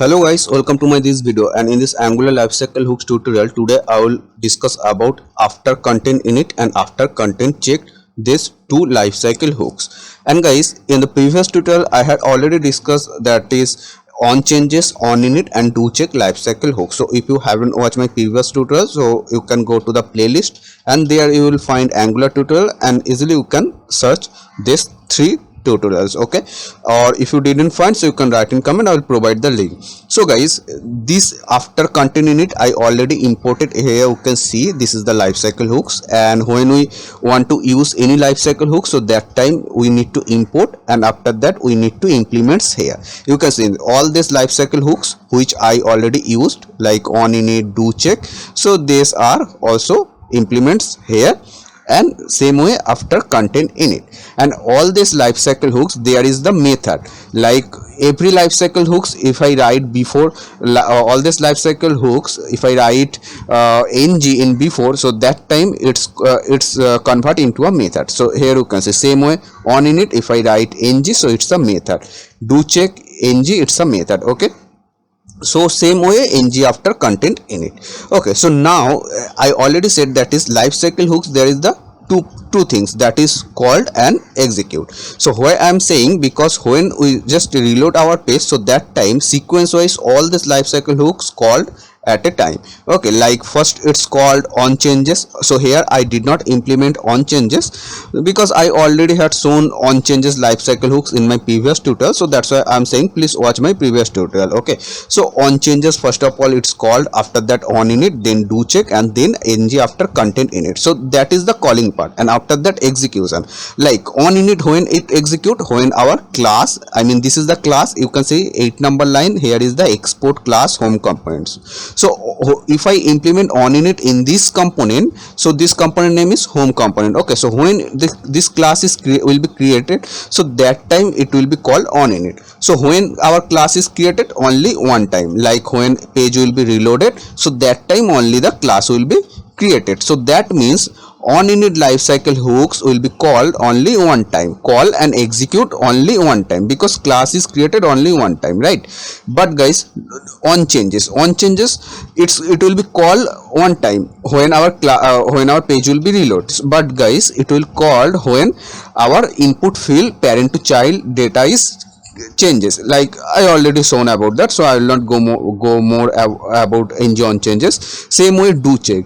Hello guys, welcome to my this video, and in this Angular lifecycle hooks tutorial today I will discuss about after content init and after content checked, these two lifecycle hooks. And guys, in the previous tutorial I had already discussed that is on changes, on init and do check lifecycle hook. So if you haven't watched my previous tutorial, so you can go to the playlist and there you will find Angular tutorial and easily you can search these three tutorials. Okay, or if you didn't find, so you can write in comment, I will provide the link. So guys, this after content init I already imported. Here you can see this is the lifecycle hooks, and when we want to use any lifecycle hook, so that time we need to import, and after that we need to implement here. You can see all these lifecycle hooks which I already used, like on init, do check, so these are also implements here. And same way after content init, and all these lifecycle hooks there is the method. Like every lifecycle hooks, if I write before all these lifecycle hooks, if I write ng in before, so that time it's convert into a method. So here you can see same way on init, if I write ng, so it's a method. Do check ng, it's a method. Okay, so same way ng after content init. Okay, so now I already said that is lifecycle hooks, there is the two things, that is called and execute. So why I am saying, because when we just reload our page, so that time sequence wise all this lifecycle hooks called at a time. Okay, like first it's called on changes. So here I did not implement on changes because I already had shown on changes lifecycle hooks in my previous tutorial, so that's why I'm saying please watch my previous tutorial. Okay, so on changes, first of all it's called, after that on init, then do check, and then ng after content init. So that is the calling part, and after that execution. Like on init, when it execute, when our class, I mean this is the class, you can see 8 number line, here is the export class home components. So if I implement on init in this component, so this component name is home component. Okay, so when this class is will be created, so that time it will be called on init. So when our class is created only one time, like when page will be reloaded, so that time only the class will be created. So that means on init lifecycle hooks will be called only one time, call and execute only one time, because class is created only one time, right? But guys, on changes it will be called one time when our page will be reloaded. But guys, it will called when our input field parent to child data is changes, like I already shown about that, so I will not go more about ng on changes. Same way do check,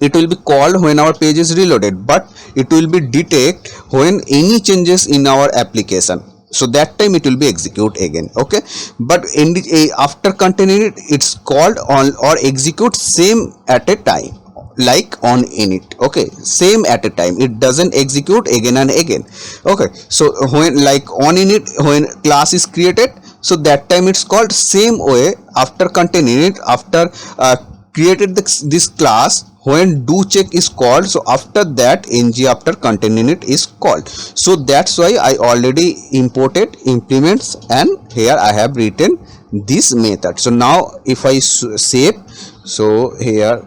it will be called when our page is reloaded, but it will be detect when any changes in our application, so that time it will be execute again. Okay, but in the after content init, it's called on or execute same at a time, like on init. Okay, same at a time, it doesn't execute again and again. Okay, so when like on init, when class is created, so that time it's called same way after content init, after created this class, when do check is called, so after that ng after content init is called. So that's why I already imported implements, and here I have written this method. So now if I save, so here,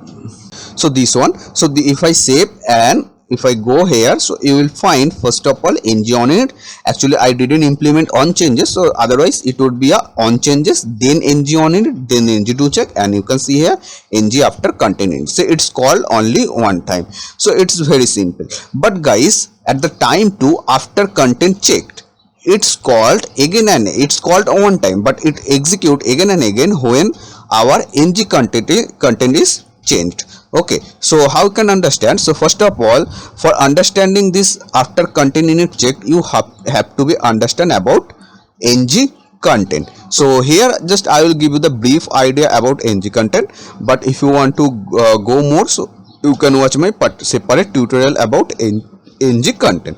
so this one, so if I save and if I go here, so you will find first of all ng on init. Actually I didn't implement on changes, so otherwise it would be a on changes, then ng on init, then ng do check, and you can see here ng after content init. So it's called only one time, so it's very simple. But guys, at the time to after content checked, it's called again, and it's called one time, but it execute again and again when our ng content is changed. Okay, so how you can understand? So first of all, for understanding this after content init check, you have to be understand about ng content. So here just I will give you the brief idea about ng content, but if you want to go more, so you can watch my separate tutorial about ng content.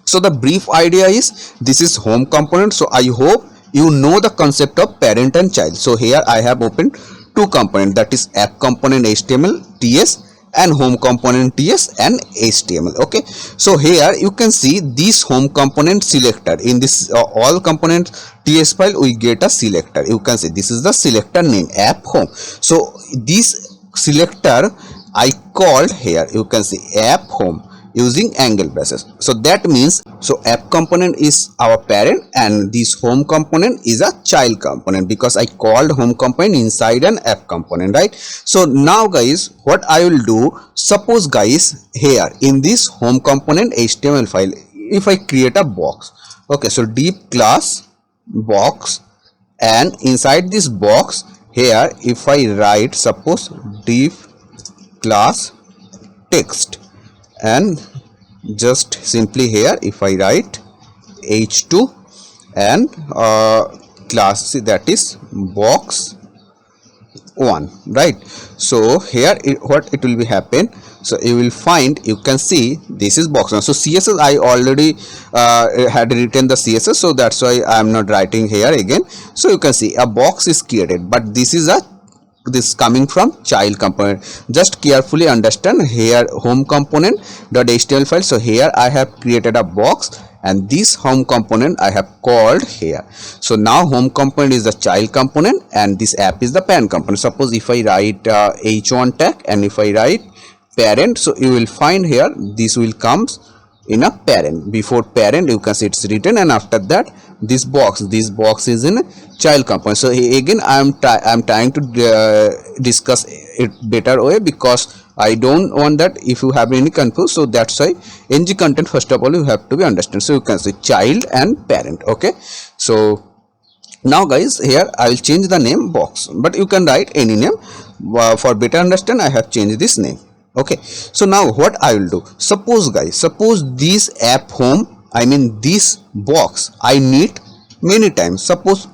So the brief idea is, this is home component. So I hope you know the concept of parent and child. So here I have opened two components, that is app component HTML TS and home component TS and HTML. Okay, so here you can see this home component selector. In this all components TS file we get a selector. You can see this is the selector name, app home. So this selector I called here, you can see app home using angle braces. So that means So app component is our parent and this home component is a child component, because I called home component inside an app component, right? So now guys, what I will do, suppose guys here in this home component HTML file, if I create a box, okay, so div class box, and inside this box here if I write suppose div class text, and just simply here if I write h2 and class, that is box 1, right? So here what it will be happen, so you will find, you can see this is box 1. So css I already had written the css, so that's why I am not writing here again. So you can see a box is created, but this is coming from child component. Just carefully understand here home component .html file. So here I have created a box and this home component I have called here. So now home component is the child component and this app is the parent component. Suppose if I write h1 tag and if I write parent, so you will find here this will comes in a parent. Before parent you can see it's written, and after that this box is in a child component. So again I'm trying to discuss it better way, because I don't want that if you have any confuse. So that's why ng content first of all you have to be understand. So you can say child and parent. Okay, so now guys here I will change the name box, but you can write any name. For better understand I have changed this name. Okay, so now what I will do, suppose guys, suppose this app home, I mean this box I need many times, suppose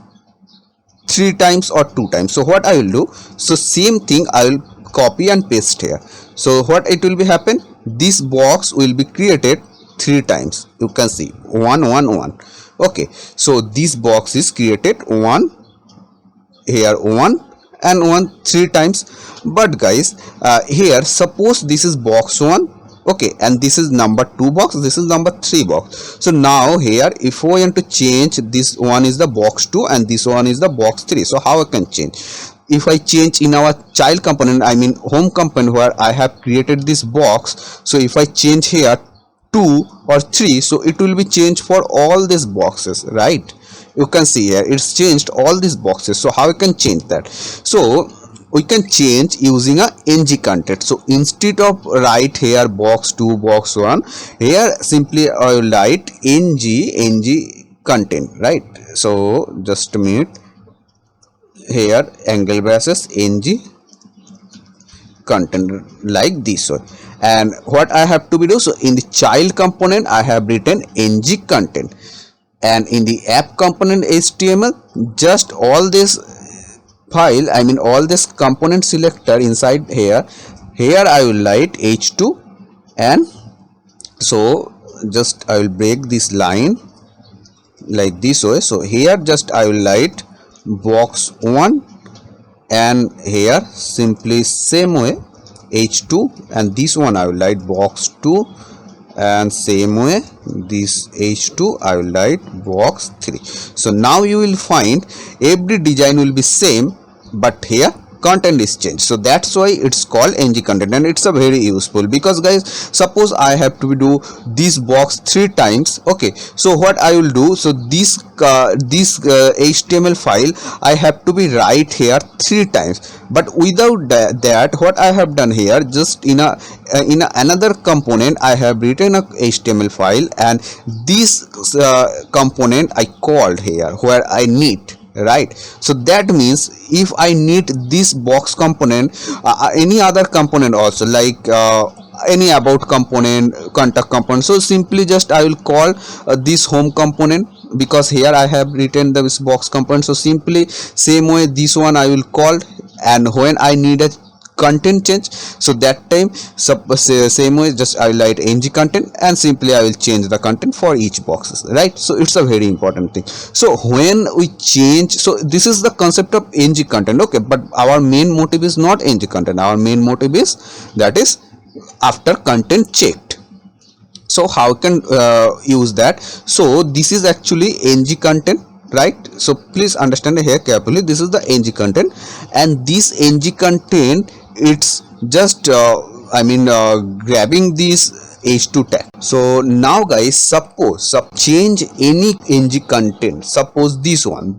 3 times or 2 times. So what I will do, so same thing I will copy and paste here. So what it will be happen, this box will be created 3 times. You can see 1 1 1. Okay, so this box is created 1 here 1 and 1 3 times. But guys here suppose this is box 1, okay, and this is number 2 box, this is number 3 box. So now here if I want to change, this one is the box 2 and this one is the box 3. So how I can change? If I change in our child component, I mean home component where I have created this box, so if I change here 2 or 3, so it will be changed for all these boxes, right? You can see here it's changed all these boxes. So how I can change that? So we can change using a ng content. So instead of write here box 2 box 1, here simply I will write ng content, right? So just a minute, here angle braces ng content like this one. And what I have to be do, so in the child component I have written ng content, and in the app component HTML, just all this file, I mean all this component selector inside here I will write h2, and so just I will break this line like this way. So here just I will write box 1, and here simply same way h2, and this one I will write box 2, and same way this h2 I will write box 3. So now you will find every design will be same, but here content is changed. So that's why it's called ng content, and it's a very useful, because guys suppose I have to do this box 3 times. Okay, so what I will do, so this HTML file I have to be write here 3 times, but without that what I have done here, just in another component I have written a HTML file, and this component I called here where I need, right? So that means if I need this box component, any other component also, like any about component, contact component, so simply just I will call this home component, because here I have written this box component. So simply same way this one I will call, and when I need a content change, so that time same way just I will write ng content, and simply I will change the content for each boxes, right? So it's a very important thing. So when we change, so this is the concept of ng content, okay, but our main motive is not ng content. Our main motive is, that is after content checked. So how can use that? So this is actually ng content, right? So please understand here carefully, this is the ng content, and this ng content, it's just I mean grabbing this h2 tag. So now guys, suppose change any ng content, suppose this one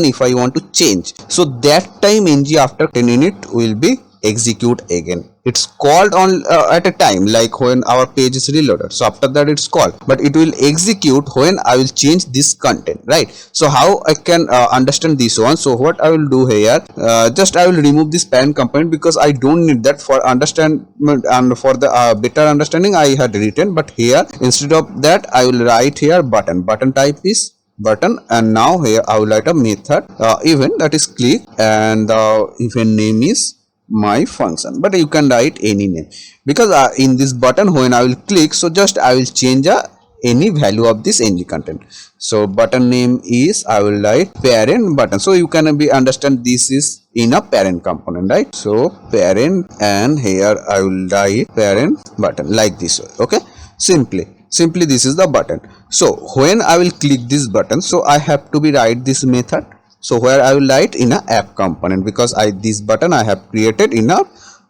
if I want to change, so that time ng after 10 unit will be execute again. It's called on at a time, like when our page is reloaded, so after that it's called, but it will execute when I will change this content, right? So how I can understand this one? So what I will do here, just I will remove this parent component because I don't need that for understanding, and for the better understanding I had written, but here instead of that I will write here button type is button, and now here I will write a method event, that is click, and the event name is my function, but you can write any name because in this button when I will click, so just I will change any value of this ng content. So button name is I will write parent button, so you can be understand this is in a parent component, right? So parent, and here I will write parent button like this way. Okay, simply this is the button. So when I will click this button, so I have to be write this method. So where I will write in a app component, because this button I have created in a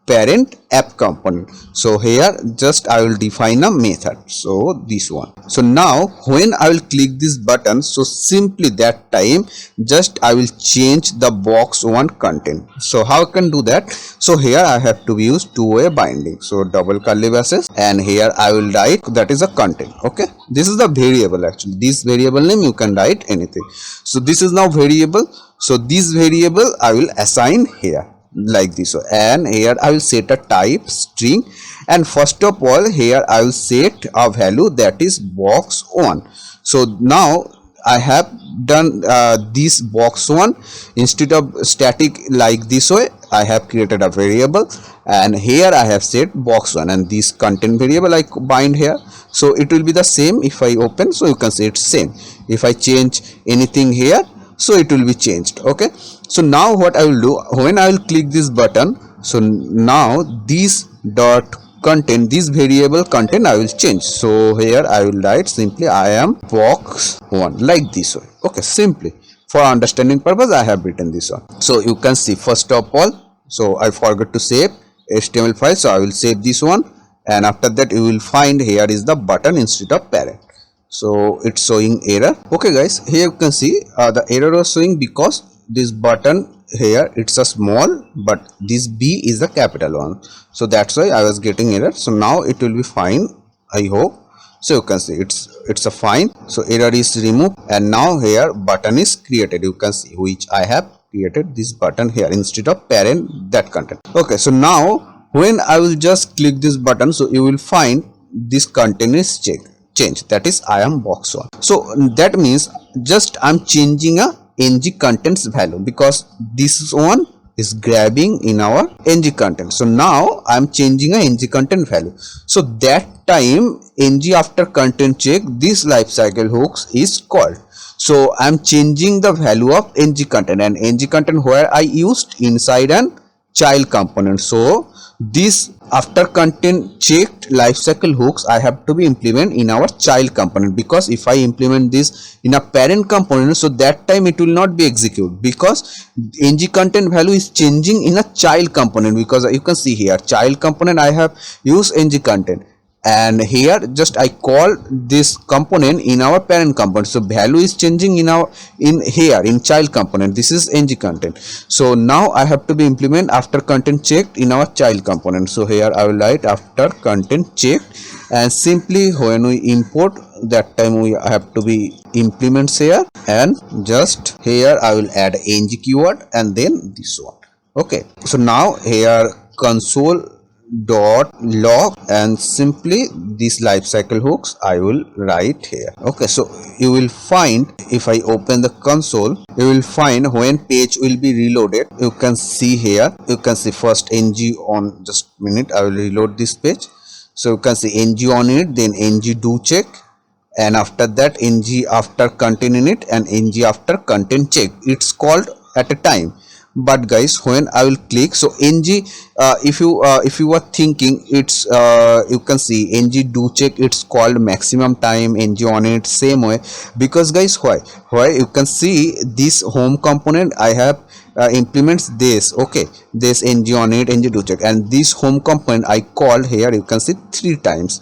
parent app component. So here just I will define a method, so this one. So now when I will click this button, so simply that time just I will change the box one content. So how I can do that? So here I have to use two-way binding, so double curly braces, and here I will write that is a content. Okay, this is the variable, actually this variable name you can write anything. So this is now variable, so this variable I will assign here like this, and here I will set a type string, and first of all here I will set a value that is box 1. So now I have done this box 1, instead of static like this way I have created a variable, and here I have set box 1, and this content variable I bind here, so it will be the same. If I open, so you can see it's same. If I change anything here, so it will be changed. Okay, so now what I will do, when I will click this button, so now this dot content, this variable content I will change. So here I will write simply I am box 1 like this way. Okay, simply for understanding purpose I have written this one. So you can see first of all, so I forgot to save HTML file, so I will save this one, and after that you will find here is the button instead of parent. So it's showing error. Okay guys, here you can see the error was showing because this button here it's a small, but this B is a capital one, so that's why I was getting error. So now it will be fine, I hope. So you can see it's a fine, so error is removed, and now here button is created. You can see which I have created this button here instead of parent that content. Okay, so now when I will just click this button, so you will find this content is change, that is I am box 1. So that means just I'm changing a ng contents value, because this one is grabbing in our ng content. So now I'm changing a ng content value, so that time ng after content check this lifecycle hooks is called. So I'm changing the value of ng content, and ng content where I used inside an child component. So this after content checked lifecycle hooks I have to be implement in our child component, because if I implement this in a parent component, so that time it will not be executed, because ng content value is changing in a child component. Because you can see here child component I have used ng content, and here just I call this component in our parent component, so value is changing in here in child component. This is ng content. So now I have to be implement after content checked in our child component. So here I will write after content checked, and simply when we import, that time we have to be implements here, and just here I will add ng keyword and then this one. Okay, so now here console dot log, and simply these lifecycle hooks I will write here. Okay, so you will find, if I open the console, you will find when page will be reloaded, you can see here, you can see first ng on, just a minute, I will reload this page. So you can see ng on it, then ng do check, and after that ng after content in it, and ng after content check. It's called at a time. But guys, when I will click, so ng if you were thinking it's you can see ng do check, it's called maximum time, ng on it same way, because guys why you can see this home component I have implements this. Okay, this ng on it, ng do check, and this home component I called here, you can see 3 times.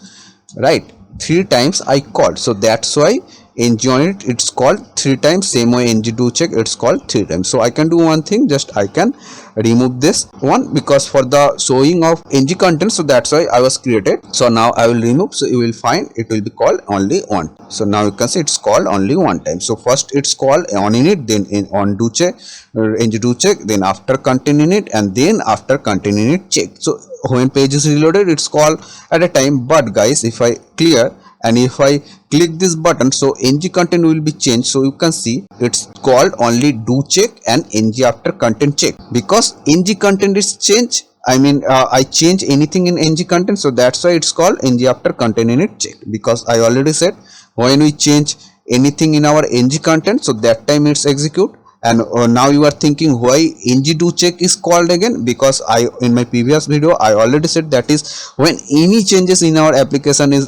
right? 3 times I called, so that's why ng on it, it's called 3 times. Same way ng do check, it's called 3 times. So I can do one thing, just I can remove this one, because for the showing of ng content, so that's why I was created. So now I will remove, so you will find it will be called only one. So now you can see it's called only one time. So first it's called on init, then in on do check, ng do check, then after content init, and then after content init check. So when page is reloaded, it's called at a time. But guys, if I clear and if I click this button, so ng content will be changed. So you can see it's called only do check and ng after content check, because ng content is changed. I mean, I change anything in ng content, so that's why it's called ng after content init check. Because I already said when we change anything in our ng content, so that time it's execute. And now you are thinking why ng do check is called again, because I in my previous video I already said that is when any changes in our application is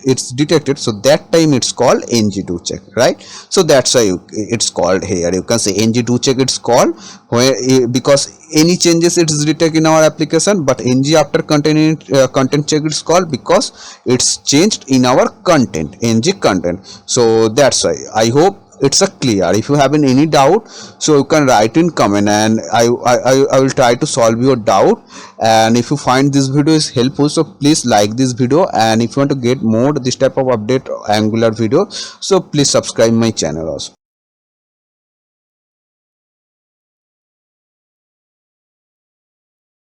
it's detected, so that time it's called ng do check, right? So that's why it's called here. You can say ng do check, it's called where because any changes it is detected in our application, but ng after content check it's called because it's changed in our content, ng content. So that's why I hope it's a clear. If you have any doubt, so you can write in comment, and I will try to solve your doubt. And if you find this video is helpful, so please like this video, and if you want to get more this type of update Angular video, so please subscribe my channel also.